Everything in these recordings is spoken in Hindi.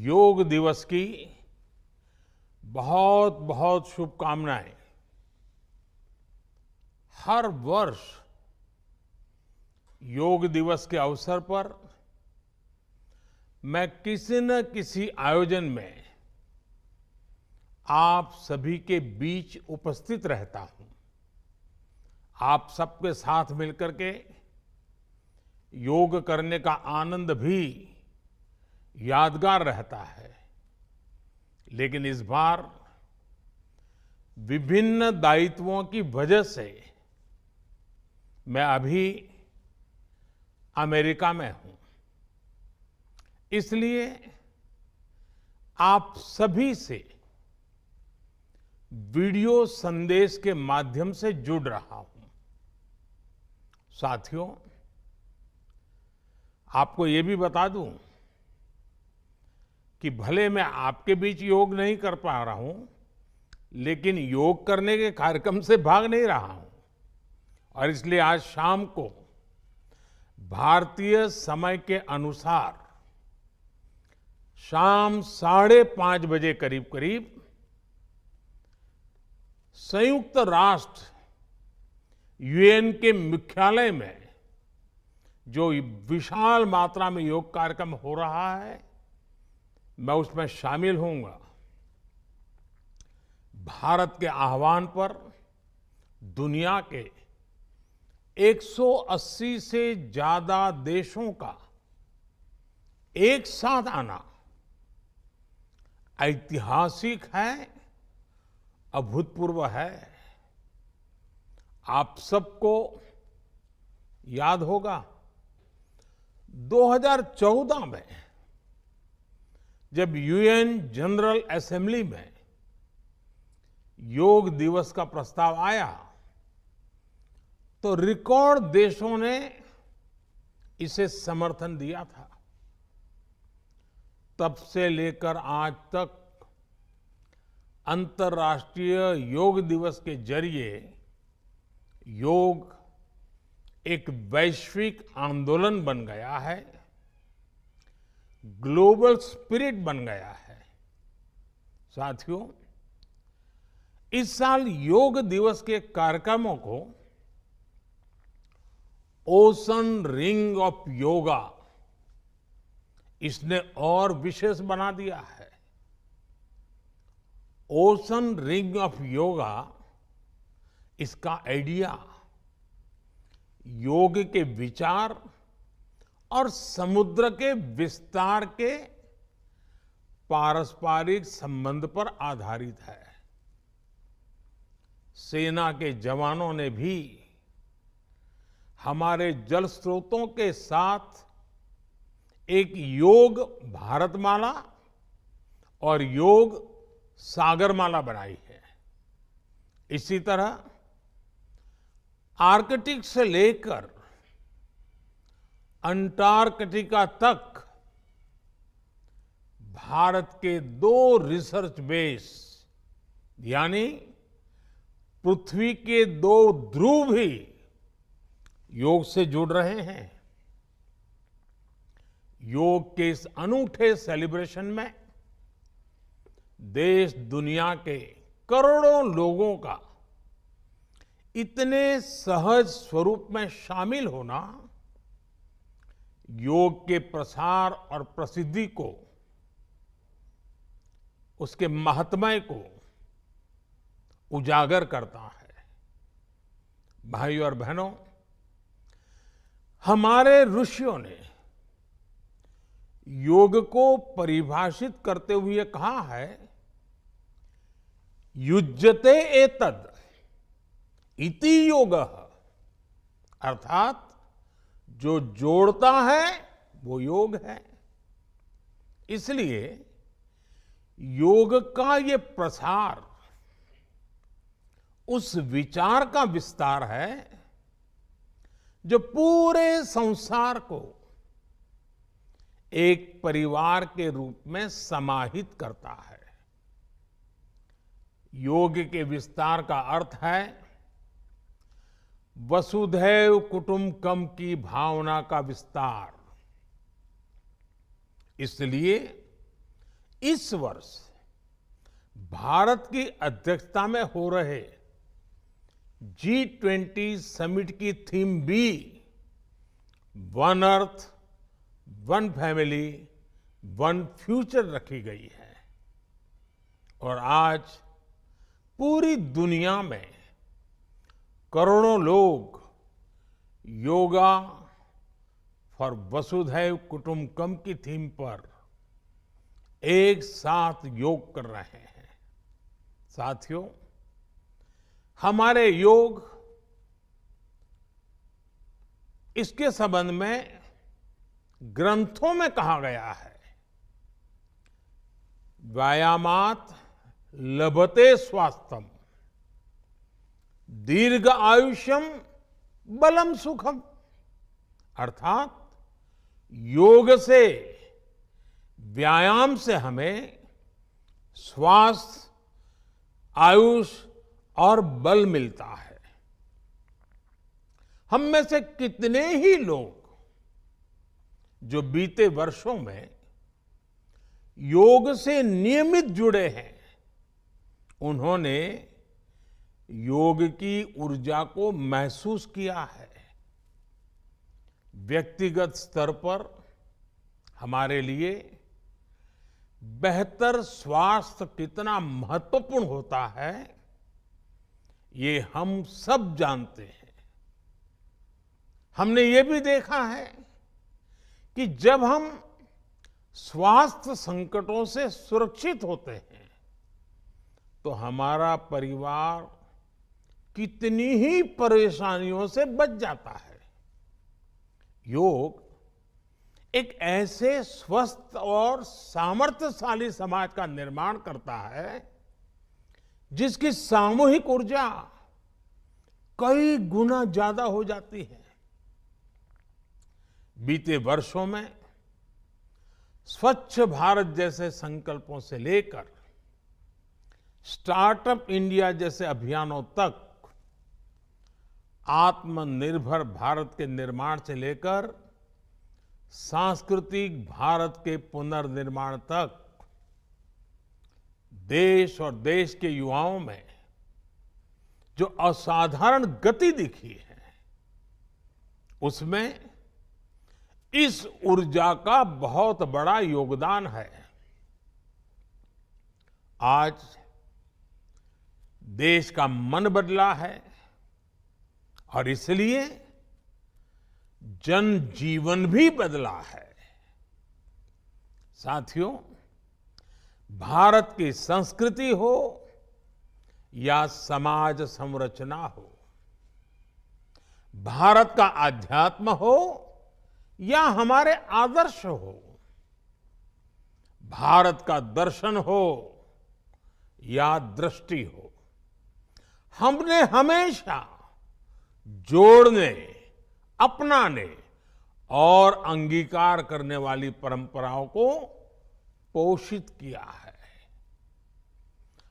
योग दिवस की बहुत बहुत शुभकामनाएं। हर वर्ष योग दिवस के अवसर पर मैं किसी न किसी आयोजन में आप सभी के बीच उपस्थित रहता हूं। आप सबके साथ मिलकर के योग करने का आनंद भी यादगार रहता है। लेकिन इस बार विभिन्न दायित्वों की वजह से मैं अभी अमेरिका में हूं। इसलिए आप सभी से वीडियो संदेश के माध्यम से जुड़ रहा हूं। साथियों, आपको ये भी बता दूं कि भले मैं आपके बीच योग नहीं कर पा रहा हूं, लेकिन योग करने के कार्यक्रम से भाग नहीं रहा हूं। और इसलिए आज शाम को भारतीय समय के अनुसार शाम 5:30 बजे करीब करीब संयुक्त राष्ट्र यूएन के मुख्यालय में जो विशाल मात्रा में योग कार्यक्रम हो रहा है, मैं उसमें शामिल होऊंगा। भारत के आह्वान पर दुनिया के 180 से ज्यादा देशों का एक साथ आना ऐतिहासिक है, अभूतपूर्व है। आप सबको याद होगा 2014 में जब यूएन जनरल असेंबली में योग दिवस का प्रस्ताव आया तो रिकॉर्ड देशों ने इसे समर्थन दिया था। तब से लेकर आज तक अंतर्राष्ट्रीय योग दिवस के जरिए योग एक वैश्विक आंदोलन बन गया है, ग्लोबल स्पिरिट बन गया है। साथियों, इस साल योग दिवस के कार्यक्रमों को ओशन रिंग ऑफ योगा इसने और विशेष बना दिया है। ओशन रिंग ऑफ योगा, इसका आइडिया योग के विचार और समुद्र के विस्तार के पारस्परिक संबंध पर आधारित है। सेना के जवानों ने भी हमारे जल स्रोतों के साथ एक योग भारतमाला और योग सागरमाला बनाई है। इसी तरह आर्कटिक से लेकर अंटार्कटिका तक भारत के 2 रिसर्च बेस यानी पृथ्वी के 2 ध्रुव भी योग से जुड़ रहे हैं। योग के इस अनूठे सेलिब्रेशन में देश दुनिया के करोड़ों लोगों का इतने सहज स्वरूप में शामिल होना योग के प्रसार और प्रसिद्धि को, उसके महात्म्य को उजागर करता है। भाइयों और बहनों, हमारे ऋषियों ने योग को परिभाषित करते हुए कहा है, युज्यते एतद इति योगः, अर्थात जो जोड़ता है वो योग है। इसलिए योग का ये प्रसार उस विचार का विस्तार है जो पूरे संसार को एक परिवार के रूप में समाहित करता है। योग के विस्तार का अर्थ है वसुधैव कुटुंबकम की भावना का विस्तार। इसलिए इस वर्ष भारत की अध्यक्षता में हो रहे G20 समिट की थीम भी one earth, one family, one future रखी गई है। और आज पूरी दुनिया में करोड़ों लोग योगा फॉर वसुधैव कुटुंबकम की थीम पर एक साथ योग कर रहे हैं। साथियों, हमारे योग इसके संबंध में ग्रंथों में कहा गया है, व्यायामात लभते स्वास्थ्यम, दीर्घ आयुष्यम बलम सुखम। अर्थात योग से, व्यायाम से हमें स्वास्थ्य, आयुष और बल मिलता है। हम में से कितने ही लोग जो बीते वर्षों में योग से नियमित जुड़े हैं, उन्होंने योग की ऊर्जा को महसूस किया है। व्यक्तिगत स्तर पर हमारे लिए बेहतर स्वास्थ्य कितना महत्वपूर्ण होता है, ये हम सब जानते हैं। हमने ये भी देखा है कि जब हम स्वास्थ्य संकटों से सुरक्षित होते हैं, तो हमारा परिवार कितनी ही परेशानियों से बच जाता है। योग एक ऐसे स्वस्थ और सामर्थ्यशाली समाज का निर्माण करता है जिसकी सामूहिक ऊर्जा कई गुना ज्यादा हो जाती है। बीते वर्षों में स्वच्छ भारत जैसे संकल्पों से लेकर स्टार्टअप इंडिया जैसे अभियानों तक, आत्मनिर्भर भारत के निर्माण से लेकर सांस्कृतिक भारत के पुनर्निर्माण तक, देश और देश के युवाओं में जो असाधारण गति दिखी है, उसमें इस ऊर्जा का बहुत बड़ा योगदान है। आज देश का मन बदला है और इसलिए जनजीवन भी बदला है। साथियों, भारत की संस्कृति हो या समाज संरचना हो, भारत का आध्यात्म हो या हमारे आदर्श हो, भारत का दर्शन हो या दृष्टि हो, हमने हमेशा जोड़ने, अपनाने और अंगीकार करने वाली परंपराओं को पोषित किया है।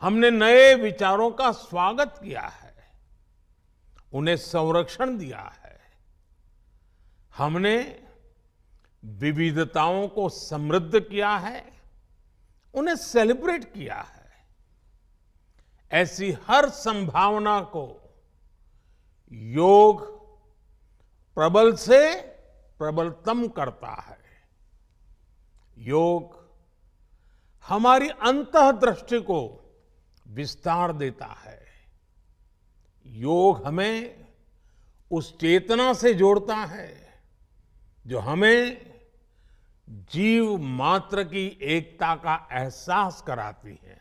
हमने नए विचारों का स्वागत किया है, उन्हें संरक्षण दिया है। हमने विविधताओं को समृद्ध किया है, उन्हें सेलिब्रेट किया है। ऐसी हर संभावना को योग प्रबल से प्रबलतम करता है। योग हमारी अंतःदृष्टि को विस्तार देता है। योग हमें उस चेतना से जोड़ता है जो हमें जीव मात्र की एकता का एहसास कराती है,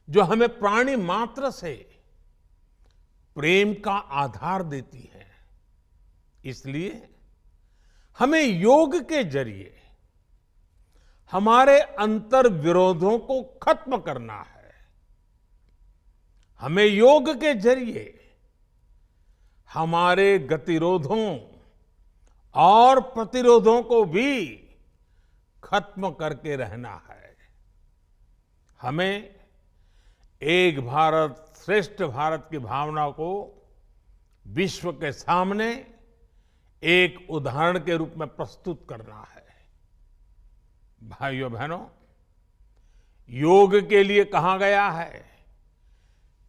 जो हमें प्राणी मात्र से प्रेम का आधार देती है। इसलिए हमें योग के जरिए हमारे अंतर विरोधों को खत्म करना है। हमें योग के जरिए हमारे गतिरोधों और प्रतिरोधों को भी खत्म करके रहना है। हमें एक भारत श्रेष्ठ भारत की भावना को विश्व के सामने एक उदाहरण के रूप में प्रस्तुत करना है। भाइयों बहनों, योग के लिए कहा गया है,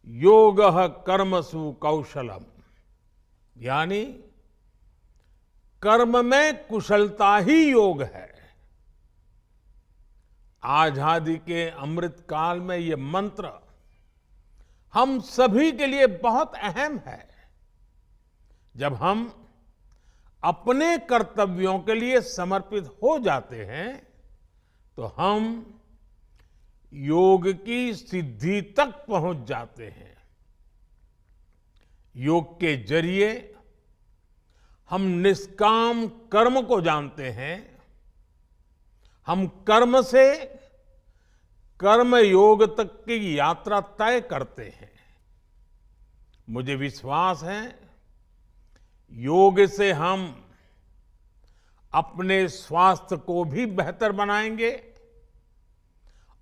योगः कर्मसु कौशलम, यानी कर्म में कुशलता ही योग है। आजादी के अमृत काल में ये मंत्र हम सभी के लिए बहुत अहम है। जब हम अपने कर्तव्यों के लिए समर्पित हो जाते हैं तो हम योग की सिद्धि तक पहुंच जाते हैं। योग के जरिए हम निष्काम कर्म को जानते हैं। हम कर्म से कर्म योग तक की यात्रा तय करते हैं। मुझे विश्वास है, योग से हम अपने स्वास्थ्य को भी बेहतर बनाएंगे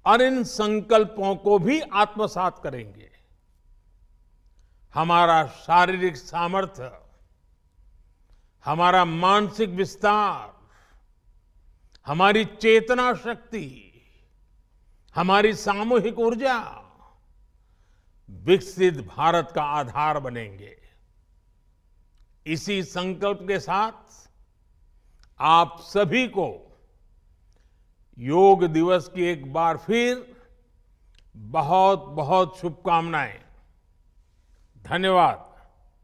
और इन संकल्पों को भी आत्मसात करेंगे। हमारा शारीरिक सामर्थ्य, हमारा मानसिक विस्तार, हमारी चेतना शक्ति, हमारी सामूहिक ऊर्जा विकसित भारत का आधार बनेंगे। इसी संकल्प के साथ आप सभी को योग दिवस की एक बार फिर बहुत बहुत शुभकामनाएं। धन्यवाद।